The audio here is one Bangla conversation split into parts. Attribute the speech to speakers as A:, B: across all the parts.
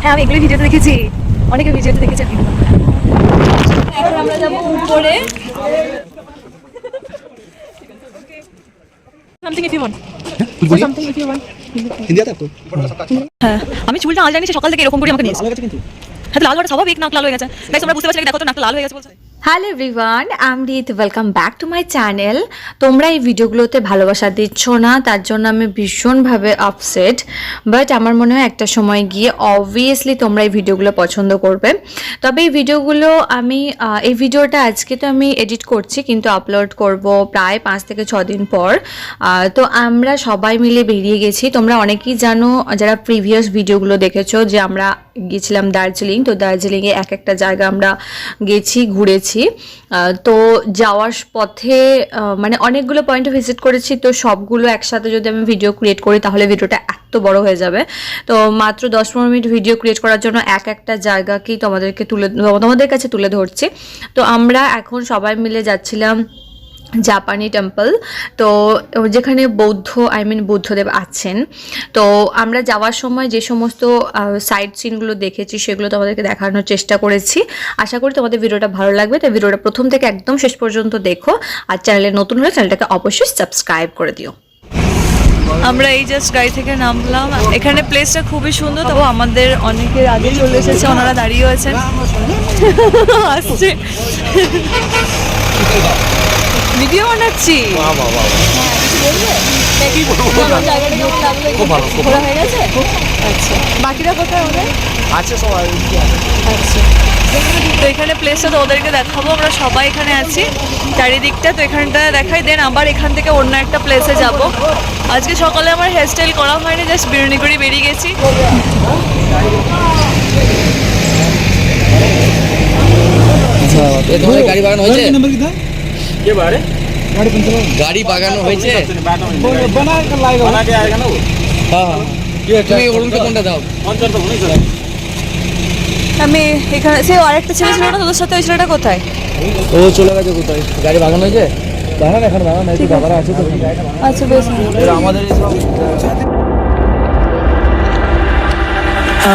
A: হ্যাঁ আমি এগুলো ভিডিওতে দেখেছি, অনেকে ভিডিওতে দেখেছি। এখন আমরা যাবো উপরে। Something if you want. Something if you want.
B: Hindi আছে তো?
A: হ্যাঁ আমি চুলটা আল জানি সে সকাল থেকে এরকম করে আমাকে নিয়েছে। হ্যাঁ লাল হওয়াটা স্বাভাবিক, নাক লাল হয়ে গেছে। গাইস তোমরা বুঝতে পারছো নাকি? দেখো তো নাকটা লাল হয়ে গেছে বলছে।
C: Hello everyone, I Rit, welcome back to my channel. তোমরা এই ভিডিওগুলোতে ভালোবাসা দিচ্ছ না, তার জন্য আমি ভীষণভাবে আপসেট। বাট আমার মনে হয় একটা সময় গিয়ে অবভিয়াসলি তোমরা এই ভিডিওগুলো পছন্দ করবে। তবে এই ভিডিওগুলো আমি এই ভিডিওটা আজকে তো আমি এডিট করছি, কিন্তু আপলোড করব প্রায় 5 থেকে 6 দিন পর। তো আমরা সবাই মিলে বেরিয়ে গেছি। তোমরা অনেকেই জানো যারা প্রিভিয়াস ভিডিওগুলো দেখেছো যে আমরা গিয়েছিলাম দার্জিলিং। তো দার্জিলিংয়ে এক একটা জায়গা আমরা গেছি, ঘুরেছি। তো যাওয়ার পথে মানে অনেকগুলো পয়েন্টে ভিজিট করেছি। তো সবগুলো একসাথে যদি আমি ভিডিও ক্রিয়েট করি তাহলে ভিডিওটা এত বড় হয়ে যাবে। তো মাত্র 10-15 মিনিট ভিডিও ক্রিয়েট করার জন্য এক একটা জায়গাকেই তোমাদের কাছে তুলে ধরছি। তো আমরা এখন সবাই মিলে যাচ্ছিলাম জাপানি টেম্পল, তো যেখানে বুদ্ধদেব আছেন। তো আমরা যাওয়ার সময় যে সমস্ত সাইড সিনগুলো দেখেছি সেগুলো তোমাদেরকে দেখানোর চেষ্টা করেছি। আশা করি তোমাদের ভিডিওটা ভালো লাগবে। তো ভিডিওটা প্রথম থেকে একদম শেষ পর্যন্ত দেখো, আর চ্যানেলে নতুন হলে চ্যানেলটাকে অবশ্যই সাবস্ক্রাইব করে দিও।
A: আমরা এই জাস্ট গাড়ি থেকে নামলাম। এখানে প্লেসটা খুবই সুন্দর, তবু আমাদের অনেকের আগে চলে এসেছে, ওনারা দাঁড়িয়ে আছেন। আসছে ভিডিও বানাচ্ছি। বাকিরা কোথায় ওদের আছে? সবাই আচ্ছা। তো এখানে প্লেসটা তো ওদেরকে দেখাবো। আমরা সবাই এখানে আছি চারিদিকটা, তো এখানটা দেখাই। দেন আবার এখান থেকে অন্য একটা প্লেসে যাব। আজকে সকালে আমার হেয়ার স্টাইল করা হয়নি, জাস্ট বিরুনি করে বেরিয়ে গেছি।
B: গাড়ি বাগানো হয়েছে? গাড়ি বাগানো হয়েছে। তুমি কোনটা দাও?
A: আমি এখানে সে আরেকটা ছেলে ছিল না তোদের সাথে, ওই ছেলেটা কোথায়?
B: ও চলে গেছে কোথায়? গাড়ি বাগানো হয়েছে? বাগান এখন বাগান নাই, বাগান আছে তো।
A: আচ্ছা বেশ।
B: আমাদের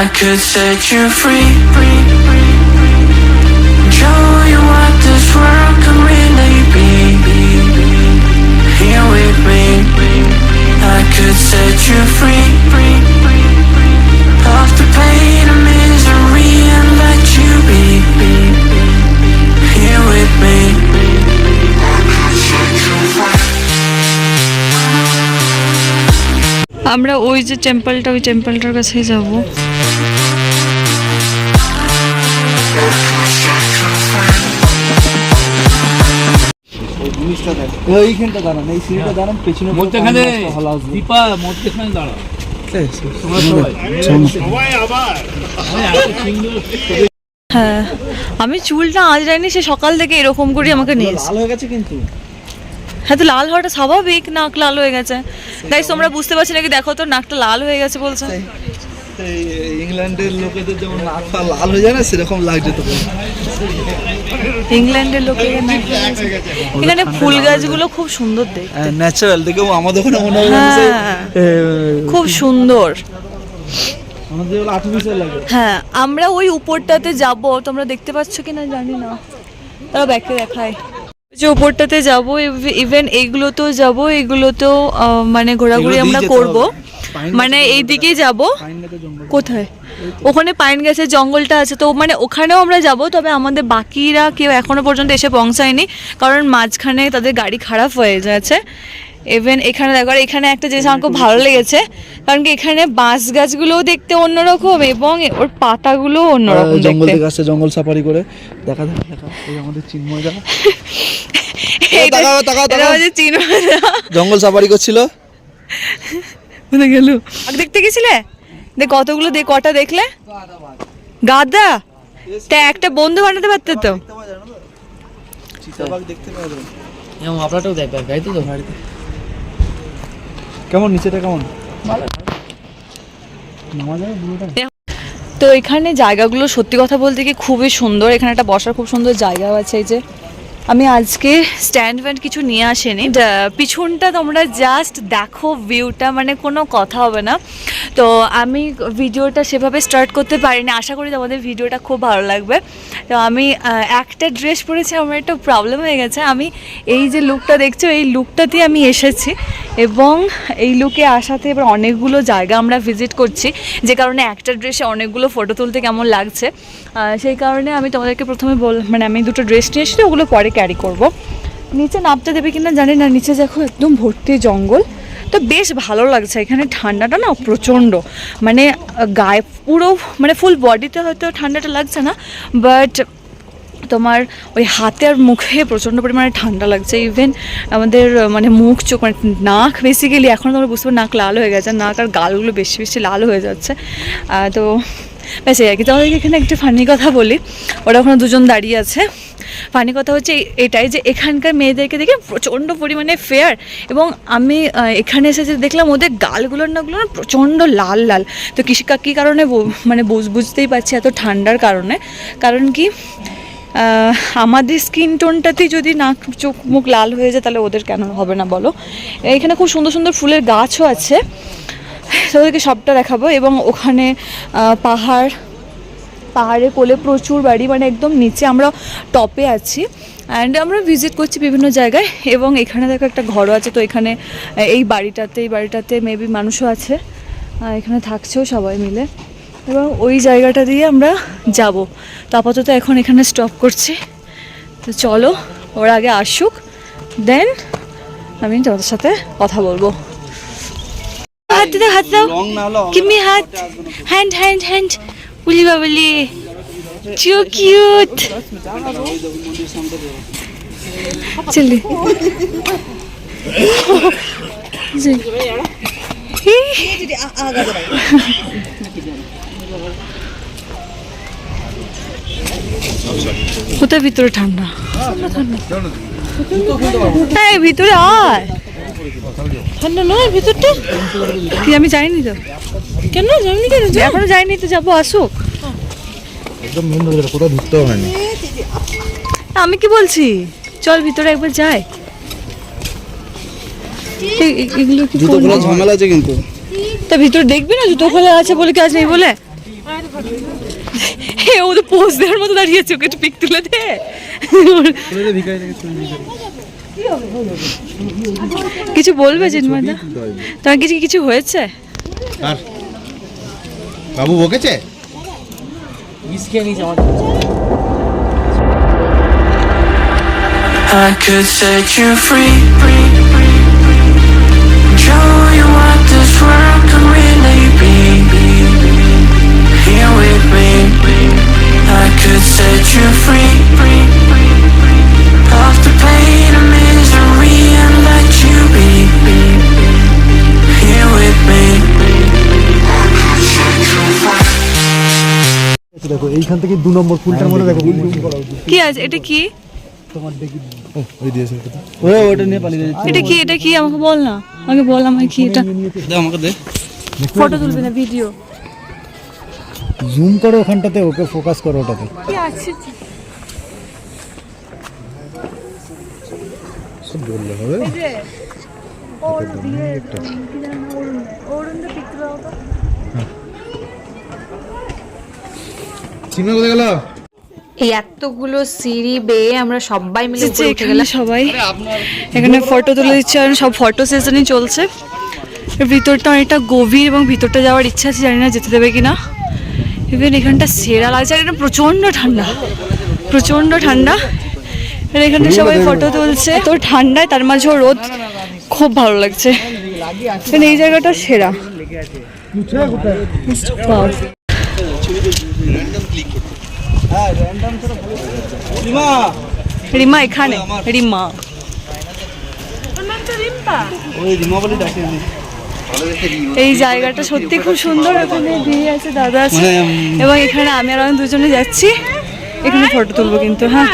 D: I could set you free, show you what this world can really be. Here with me, I could set you free of the pain and misery and let you be. Here with me, I could set you free.
A: আমরা ওই যে টেম্পলটা, ওই টেম্পলটার কাছেই যাব।
B: এইখানটা দাঁড়ান, এই সিঁড়িটা দাঁড়ান, পেছনে মধ্যখানে দীপা, মধ্যখানে দাঁড়াও।
A: হ্যাঁ আমি চুলটা আজ যাইনি, সে সকাল থেকে এরকম করে আমাকে নিয়েছে।
B: লাল হয়ে গেছে কিন্তু।
A: হ্যাঁ তো লাল হওয়াটা স্বাভাবিক, নাক লাল হয়ে গেছে। গাইস তোমরা বুঝতে পারছি নাকি? দেখো তো নাকটা লাল হয়ে গেছে বলছে।
B: ইংল্যান্ডের লোকেদের যেমন নাক লাল হয়ে যায় না, সেরকম লাগছে তো।
A: ইংল্যান্ডের লোকের নাক এখানে ফুল গাছগুলো খুব সুন্দর দেখতে,
B: ন্যাচারাল দেখেও আমাদের ওখানে মনে হয়
A: খুব সুন্দর।
B: আমাদের আর্টিফিশিয়াল লাগে।
A: হ্যাঁ আমরা ওই উপরটাতে যাব, তোমরা দেখতে পাচ্ছ কিনা জানি না, তারা ব্যাকে দেখায় যে উপরটাতে যাব। ইভেন এইগুলোতেও যাব, এগুলোতেও মানে ঘোরাঘুরি আমরা করব। মানে এই দিকেই যাব। কোথায়? ওখানে পাইন গাছের জঙ্গলটা আছে, তো মানে ওখানেও আমরা যাব। তবে আমাদের বাকিরা কেউ এখনো পর্যন্ত এসে পৌঁছায়নি, কারণ মাঝখানে তাদের গাড়ি খারাপ হয়ে যাচ্ছে। ইভেন এখানে দেখো, এখানে একটা জিনিস আমার খুব ভালো লেগেছে, কারণ কি এখানে বাঁশ গাছগুলোও দেখতে অন্যরকম এবং ওর পাতাগুলো অন্যরকম দেখতে।
B: জঙ্গল সাফারি করে দেখা এই আমাদের চিন্ময়দা জঙ্গল সাফারি করছিল।
A: গেল দেখতে গেছিলে? কতগুলো কটা দেখলে? গাদা তা একটা বন্ধু বানাতে পারতে তো।
B: আপনারটাও দেখ গাড়িতে তো, গাড়িতে কেমন নিচেটা কেমন?
A: তো এখানে জায়গাগুলো সত্যি কথা বলতে কি খুবই সুন্দর। এখানে একটা বসার খুব সুন্দর জায়গাও আছে, এই যে আমি আজকে স্ট্যান্ড ফ্যান্ড কিছু নিয়ে আসিনি, পিছনটা তোমরা জাস্ট দেখো, ভিউটা মানে কোনো কথা হবে না। তো আমি ভিডিওটা সেভাবে স্টার্ট করতে পারিনি, আশা করি তোমাদের ভিডিওটা খুব ভালো লাগবে। তো আমি একটা ড্রেস পরেছি, আমার একটা প্রবলেম হয়ে গেছে। আমি এই যে লুকটা দেখছো, এই লুকটাতেই আমি এসেছি এবং এই লুকে আসাতে এবার অনেকগুলো জায়গা আমরা ভিজিট করছি, যে কারণে একটা ড্রেসে অনেকগুলো ফটো তুলতে কেমন লাগছে, সেই কারণে আমি তোমাদেরকে প্রথমে মানে আমি দুটো ড্রেস নিয়ে এসেছি, ওগুলো পরে ক্যারি করব। নিচে নামতে দেবে কিনা জানি না, নিচে দেখো একদম ভর্তি জঙ্গল। তো বেশ ভালো লাগছে এখানে, ঠান্ডাটা না প্রচণ্ড, মানে গায়ে পুরো মানে ফুল বডিতে হয়তো ঠান্ডাটা লাগছে না, বাট তোমার ওই হাতে আর মুখে প্রচণ্ড পরিমাণে ঠান্ডা লাগছে। ইভেন আমাদের মানে মুখ চোখ মানে নাক বেসিক্যালি এখন তোমরা বুঝতে পারো নাক লাল হয়ে গেছে, নাক আর গালগুলো বেশি বেশি লাল হয়ে যাচ্ছে। তো ব্যাস এই আর কি। তোমাদেরকে এখানে একটু ফানি কথা বলি, ওরা ওখানে দুজন দাঁড়িয়ে আছে। ফানি কথা হচ্ছে এটাই যে এখানকার মেয়েদেরকে দেখে প্রচণ্ড পরিমাণে ফেয়ার, এবং আমি এখানে এসেছে দেখলাম ওদের গালগুলোর নাগুলো না প্রচণ্ড লাল লাল। তো কী কারণে মানে বুঝতেই পারছি, এত ঠান্ডার কারণে। কারণ কি আমাদের স্কিন টোনটাতেই যদি নাক চোখ মুখ লাল হয়ে যায়, তাহলে ওদের কেন হবে না বলো। এখানে খুব সুন্দর সুন্দর ফুলের গাছও আছে, ওদেরকে সবটা দেখাবো। এবং ওখানে পাহাড়ের কোলে প্রচুর বাড়ি, মানে একদম নিচে আমরা টপে আছি অ্যান্ড আমরা ভিজিট করছি বিভিন্ন জায়গায়। এবং এখানে দেখো একটা ঘরও আছে, তো এখানে এই বাড়িটাতে মেবি মানুষও আছে, এখানে থাকছেও সবাই মিলে। এবং ওই জায়গাটা দিয়ে আমরা যাব। তো আপাতত এখন এখানে স্টপ করছি, তো চলো ওরা আগে আসুক, দেন আমি তোমাদের সাথে কথা বলবো। হাত দাও, হাত দাও, give me হাত, হ্যান্ড, উলি বাবলি, so cute. চলি কোথায় ভিতরে ঠান্ডা, হ্যাঁ ভিতরে আয়, ঠান্ডা নয় ভিতরটা কি আমি যাইনি তো, কেন যাইনি, কেন এখনো যাইনি তো, যাবো আসুক।
E: একদম মেন রোড, কোথাও ঢুকতে হবে না।
A: আমি কি বলছি, চল ভিতরে একবার যাই। এগুলো কি
E: জুতো খোলা ঝামেলা আছে কিন্তু,
A: তা ভিতরে দেখবি না জুতো খোলা আছে বলে কাজ নেই বলে। হে ও তো পোজ দেওয়ার মতো দাঁড়িয়েছে, ওকে একটু পিক তুলে দে। কিছু বলবে জিনমাদা, তোমার কিছু হয়েছে?
E: আর বাবু বকেছে
D: I could set you free, show you what this world can really be. Here with me, I could set you free of the pain and misery and let you be. Here with me, I could set you free.
E: দেখো এইখান থেকে 2 নম্বর পুলটার মধ্যে দেখো
A: কি আছে, এটা কি?
E: তোমার দেখি ওই দিয়েছে
B: ওটা নিয়ে পালিয়ে যাচ্ছে।
A: এটা কি আমাকে বল না, আমাকে বল আমাকে কি এটা।
B: দে আমাকে দে,
A: ফটো তুলবি না, ভিডিও
E: জুম করো ওখানটাতে, ওকে ফোকাস করো ওটাতে।
A: কি আছে
E: সব বললে হবে।
A: এই যে ওর দিয়ে কি জানো ওরুন পিক দাও তো।
E: চিনা কোথায় গেল?
C: এই এতগুলো সিঁড়ি বেয়ে আমরা সবাই মিলে উপরে উঠে গেলাম।
A: সবাই এখানে ফটো তুলে দিচ্ছে, আর সব ফটো সেশনই চলছে। ভিতরটা অনেকটা গভীর এবং ভিতরটা যাওয়ার ইচ্ছা আছে, জানি না যেতে দেবে কিনা। ইভেন এখানটা সেরা লাগছে, আর এটা প্রচণ্ড ঠান্ডা। আর এখানে সবাই ফটো তুলছে, তো ঠান্ডায় তার মাঝেও রোদ, খুব ভালো লাগছে। এই জায়গাটা সেরা। রিমা এখানে, রিমা এই জায়গাটা সত্যি খুব সুন্দর। ওখানে দিয়ে আছে, দাদা আছে, এবং এখানে আমি আর দুজনে যাচ্ছি এখানে ফটো তুলবো। কিন্তু হ্যাঁ,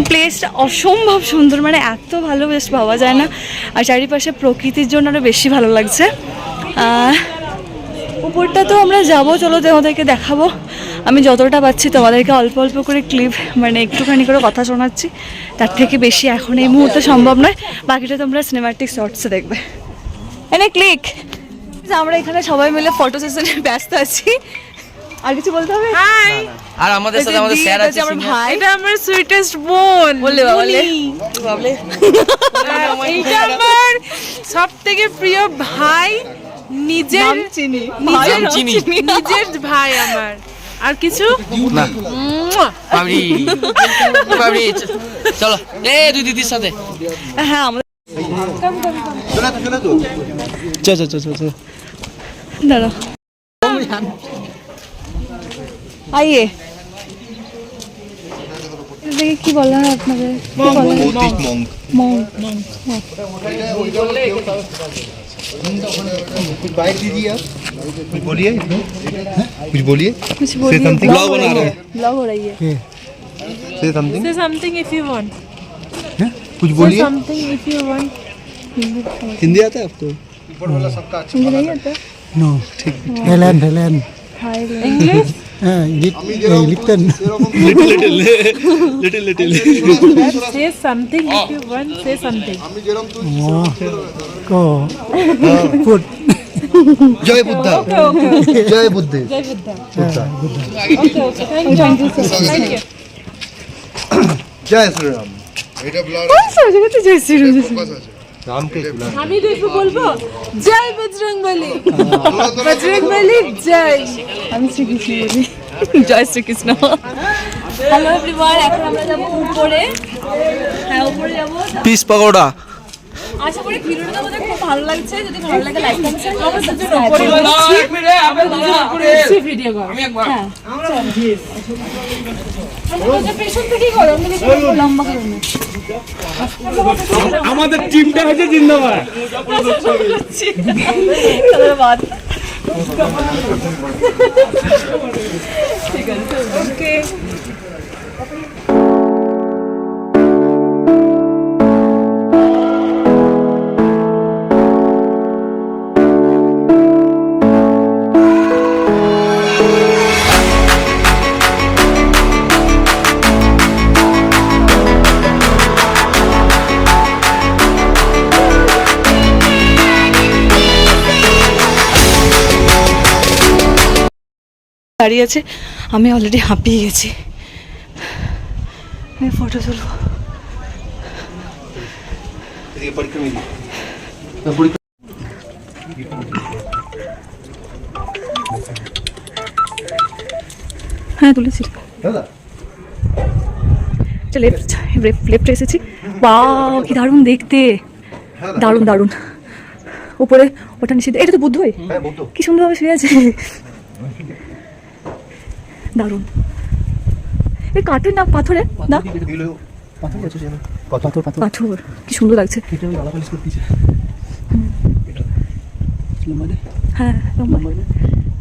A: প্লেসটা অসম্ভব সুন্দর, মানে এত ভালো বেশ পাওয়া যায় না। আর চারিপাশে প্রকৃতির জন্য আরও বেশি ভালো লাগছে। উপরটা তো আমরা যাবো, চলো তোমাদেরকে দেখাবো। আমি যতটা পাচ্ছি তোমাদেরকে অল্প অল্প করে ক্লিপ, মানে একটুখানি করে কথা শোনাচ্ছি, তার থেকে বেশি এখন এই মুহূর্তে সম্ভব নয়। বাকিটা তোমরা সিনেমাটিক শর্টসে দেখবে। এনে ক্লিক। আমরা এখানে সবাই মিলে ফটো সেশনে ব্যস্ত আছি। আর কিছু বলতে হবে?
F: হাই,
B: আর আমাদের সাথে আমাদের স্যার আছে,
A: আমার ভাই,
F: এটা আমার সুইটেস্ট বোন
A: বললে বাবলে
F: এইটা আমার সবথেকে প্রিয় ভাই, নিজের
A: নাম চিনি,
F: নিজের
A: নাম চিনি।
F: নিজের ভাই আমার। আর কিছু
B: না
F: মুয়া।
B: বাবরি বাবরি চলো দুই দিদির সাথে
A: হ্যাঁ আমাদের দাঁড়াও আইয়ে দেখে কি বলা হয় আপনাদের?
G: बाइक दीजिए आप कुछ बोलिए इसमें कुछ बोलिए
A: कुछ बोलिए,
G: something.
A: ब्लॉग बना रहे हैं, ब्लॉग हो रही है।
G: से something
F: Say something if you want.
G: कुछ
F: Say
G: बोलिए
F: something if you want.
G: Hindi आता है आपको
A: हिंदी नहीं आता?
E: नो ठीक Thailand
A: hi
F: English?
E: Lipton
G: little
F: Say something if you want. Say something.
E: को फूड
G: जय बुद्धा जय Buddha
F: Jai Buddha. Okay, okay. Thank you. Thank you.
G: जय श्री राम
A: कौन सा जगह तो जैसी
G: राम के खिलाफ
F: আমি দেখো বলবো জয় বজরংবলী, বজরংবলী জয়।
A: আমি শ্রীকৃষ্ণ বলি, জয় শ্রীকৃষ্ণ। হ্যালো এভরিওয়ান, এখন আমরা যাব উপরে। হ্যাঁ উপরে যাব।
B: পিস পকোড়া
A: আশা করি ভিডিওটা তোমাদের খুব ভালো লাগছে। যদি ভালো লাগে লাইক কমেন্ট শেয়ার করো।
F: ভিডিও কর।
A: হ্যাঁ আমরা পেছন থেকে করো, আমি একটু লম্বা করে নিই।
B: আমাদের টিমটা হচ্ছে জিন্দাবাদ
A: ধন্যবাদ।
F: ওকে।
A: দাঁড়িয়ে আছে, আমি অলরেডি হাঁপিয়ে গেছি। আমি ফটো তুলবো। হ্যাঁ তুলেছি। লেফট এসেছি। বাহ কি দারুণ দেখতে, দারুণ দারুণ। উপরে ওটা নিচে, এটা তো বুদ্ধই, কি সুন্দরভাবে শুয়ে আছে, দারুণ। এই কাঠের না পাথরে না পাথর, কি সুন্দর লাগছে। হ্যাঁ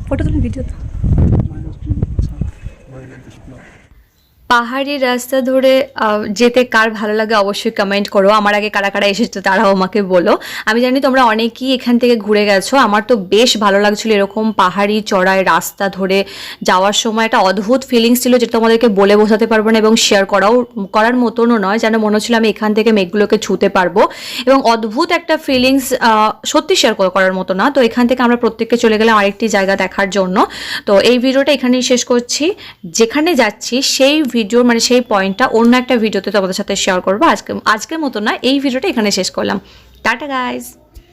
A: ফটো তুলে ভিডিও তো।
C: পাহাড়ি রাস্তা ধরে যেতে কার ভালো লাগে অবশ্যই কমেন্ট করো। আমার আগে কারা কারা এসেছো তারাও আমাকে বলো। আমি জানি তোমরা অনেকেই এখান থেকে ঘুরে গেছো। আমার তো বেশ ভালো লাগছিল এরকম পাহাড়ি চড়াই রাস্তা ধরে যাওয়ার সময়। একটা অদ্ভুত ফিলিংস ছিল যেটা তোমাদেরকে বলে বোঝাতে পারবো না, এবং শেয়ার করার মতনও নয়। যেন মনে হচ্ছিল আমি এখান থেকে মেঘগুলোকে ছুঁতে পারবো, এবং অদ্ভুত একটা ফিলিংস, সত্যি শেয়ার করার মতো না। তো এখান থেকে আমরা প্রত্যেককে চলে গেলাম আরেকটি জায়গা দেখার জন্য। তো এই ভিডিওটা এখানেই শেষ করছি। যেখানে যাচ্ছি সেই ভিডিও মানে সেই পয়েন্টটা অন্য একটা ভিডিওতে তোমাদের সাথে শেয়ার করবো। আজকের মতো না, এই ভিডিওটা এখানে শেষ করলাম। Tata guys.